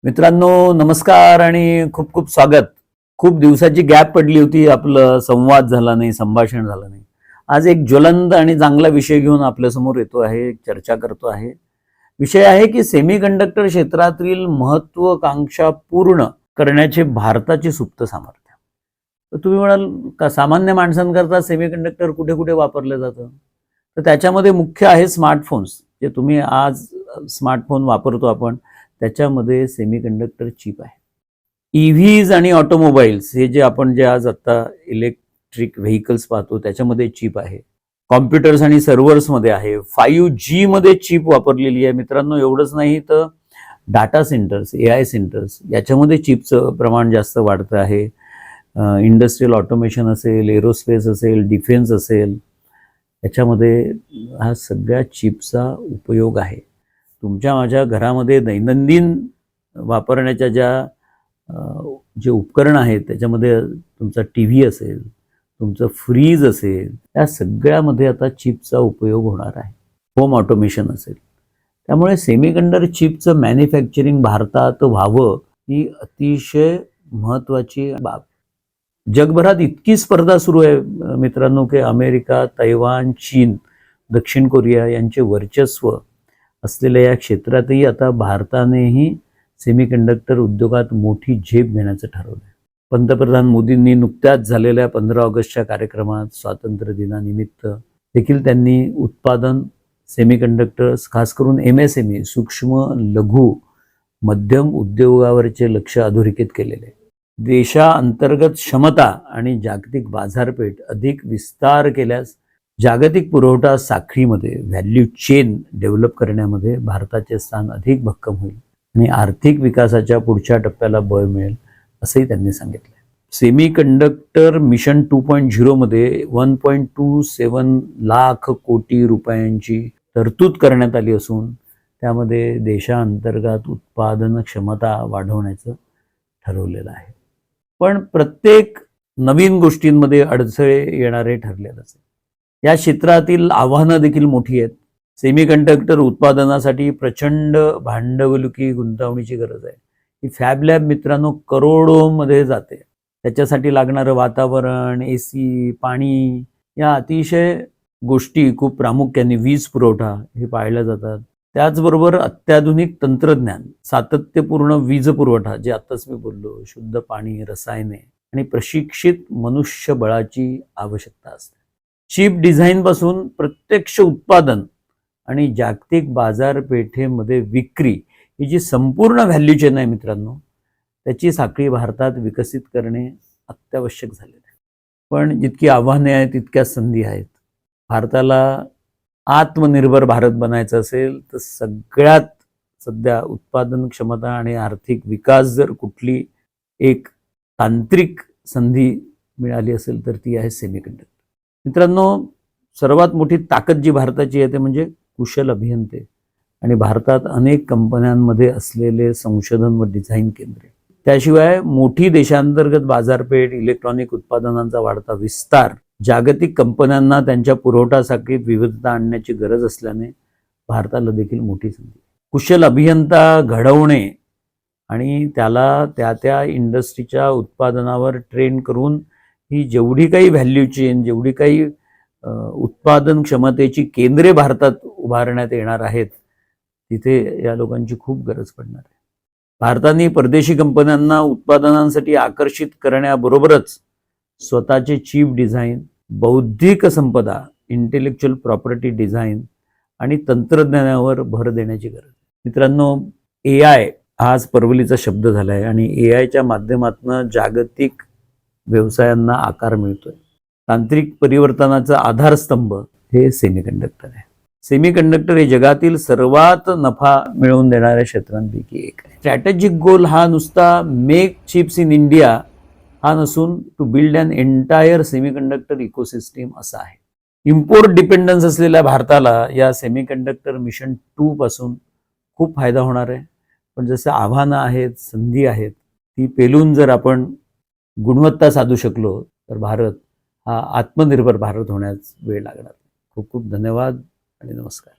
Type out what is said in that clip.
मित्रांनो नमस्कार आणि खूप खूप स्वागत. खूप दिवसाची गॅप पडली होती, आपलं संवाद झाला नाही, संभाषण झालं नाही. आज एक ज्वलंत आणि चांगला विषय घेऊन आपल्यासमोर येतो आहे, चर्चा करतो आहे. विषय आहे की सेमीकंडक्टर क्षेत्रातील महत्वाकांक्षा पूर्ण करण्याचे भारताचे सुप्त सामर्थ्य. तर तुम्ही म्हणाल का सामान्य माणसांकरता सेमीकंडक्टर कुठे कुठे वापरलं जातं? तर त्याच्यामध्ये मुख्य आहे स्मार्टफोन्स. जे तुम्ही आज स्मार्टफोन वापरतो आपण, त्याच्यामध्ये सेमीकंडक्टर चिप आहे. ईव्हीज आणि ऑटोमोबाईल्स हे जे आपण आज आता इलेक्ट्रिक व्हेकल्स पाहतो त्याच्यामध्ये चिप आहे. कॉम्प्युटर्स आणि सर्व्हर्समध्ये आहे. 5G मध्ये चिप वापरलेली आहे. मित्रांनो एवढंच नाही तर डाटा सेंटर्स, AI सेंटर्स याच्यामध्ये चिपचं प्रमाण जास्त वाढतं आहे. इंडस्ट्रियल ऑटोमेशन असेल, एरोस्पेस असेल, डिफेन्स असेल, याच्यामध्ये हा सगळ्या चिपचा उपयोग आहे. तुमच्या माझ्या घरामध्ये दैनंदिन वापरण्याच्या जे उपकरण आहेत त्याच्यामध्ये तुमचा TV असेल, तुमचं फ्रीज असेल, या सगळ्यामध्ये आता चिपचा उपयोग होणार आहे. होम ऑटोमेशन असेल. त्यामुळे सेमीकंडक्टर चिपचं मॅन्युफॅक्चरिंग भारतात व्हावं ही अतिशय महत्त्वाची बाब. जगभरात इतकी स्पर्धा सुरू आहे मित्रांनो की अमेरिका, तैवान, चीन, दक्षिण कोरिया यांचे वर्चस्व असलेल्या या क्षेत्रातही आता भारतानेही सेमीकंडक्टर उद्योगात मोठी झेप घेण्याचं ठरवलं आहे. पंतप्रधान मोदींनी नुकत्याच झालेल्या 15 ऑगस्टच्या कार्यक्रमात स्वातंत्र्य दिनानिमित्त देखील त्यांनी उत्पादन सेमीकंडक्टर्स, खास करून MSME सूक्ष्म लघु मध्यम उद्योगावरचे लक्ष अधोरेखित केलेले आहे. देशांतर्गत क्षमता आणि जागतिक बाजारपेठ अधिक विस्तार केल्यास जागतिक पुरवठा साखळीमध्ये व्हॅल्यू चेन डेव्हलप करण्यामध्ये भारताचे स्थान अधिक भक्कम होईल आणि आर्थिक विकासाच्या पुढच्या टप्प्याला बळ मिळेल असंही त्यांनी सांगितलं. सेमीकंडक्टर मिशन 2.0 मध्ये 1.27 लाख कोटी रुपयांची तरतूद करण्यात आली असून त्यामध्ये देशांतर्गत उत्पादन क्षमता वाढवण्याचं ठरवलेलं आहे. पण प्रत्येक नवीन गोष्टींमध्ये अडथळे येणारे ठरलेलंच आहे. या क्षेत्रातील आव्हानं देखील मोठी आहेत. सेमीकंडक्टर उत्पादनासाठी प्रचंड भांडवलकी गुंतवणुकीची गरज आहे. ही फॅब लॅब मित्रांनो करोडोमध्ये जाते. त्याच्यासाठी लागणारं वातावरण, AC, पाणी या अतिशय गोष्टी खूप प्रामुख्याने वीज पुरवठा हे पाळल्या जातात. त्याचबरोबर अत्याधुनिक तंत्रज्ञान, सातत्यपूर्ण वीज पुरवठा जे आत्ताच मी बोललो, शुद्ध पाणी, रसायने आणि प्रशिक्षित मनुष्यबळाची आवश्यकता असते. चिप डिझाईन पासून प्रत्यक्ष उत्पादन आणि जागतिक बाजारपेठेमध्ये विक्री ही जी संपूर्ण व्हॅल्यू चेन आहे मित्रांनो, त्याची साखळी भारतात विकसित करणे अत्यावश्यक झालेलं आहे. पण जितकी आव्हाने आहेत तितक्या संधी आहेत. भारताला आत्मनिर्भर भारत बनायचं असेल तर सगळ्यात सध्या उत्पादन क्षमता आणि आर्थिक विकास जर कुठली एक तांत्रिक संधी मिळाली असेल तर ती आहे सेमीकंडक्टर. मित्रांनो सर्वात मोठी ताकद जी भारताची आहे ते म्हणजे कुशल अभियंते आणि भारतात अनेक कंपन्यांमध्ये असलेले संशोधन व डिझाईन केंद्रे. त्याशिवाय मोठी देशांतर्गत बाजारपेठ, इलेक्ट्रॉनिक उत्पादनांचा वाढता विस्तार, जागतिक कंपन्यांना त्यांच्या पुरवठा साखळीत विविधता आणण्याची गरज असल्याने भारताला देखील मोठी संधी. कुशल अभियंता घडवणे आणि त्याला त्या इंडस्ट्रीच्या उत्पादनावर ट्रेन करून ही जेवढी काही व्हॅल्यू चेन, जेवढी काही उत्पादन क्षमतेची केंद्रे भारतात उभारण्यात येणार आहेत तिथे या लोकांची खूप गरज पडणार आहे. भारताने परदेशी कंपन्यांना उत्पादनांसाठी आकर्षित करण्याबरोबरच स्वतःचे चिप डिझाईन, बौद्धिक संपदा, इंटेलेक्च्युअल प्रॉपर्टी डिझाईन आणि तंत्रज्ञानावर भर देण्याची गरज. मित्रांनो AI आज परवलीचा शब्द झाला आहे आणि AIच्या माध्यमातून जागतिक व्यवसायांना आकार मिळतोय. तांत्रिक परिवर्तनाचा आधारस्तंभ हे सेमीकंडक्टर आहे. सेमीकंडक्टर हे जगातील सर्वात नफा मिळवून देणाऱ्या क्षेत्रांपैकी एक आहे. स्ट्रॅटेजिक गोल हा नुसता मेक चिप्स इन इंडिया हा नसून to build an entire semiconductor ecosystem असा आहे. इम्पोर्ट डिपेंडन्स असलेल्या भारताला या सेमीकंडक्टर मिशन 2 पासून खूप फायदा होणार आहे. पण जसं आव्हानं आहेत, संधी आहेत, ती पेलून जर आपण गुणवत्ता साधू शकलो तर भारत हा आत्मनिर्भर भारत होण्यास वेळ लागणार. खूप खूप धन्यवाद आणि नमस्कार.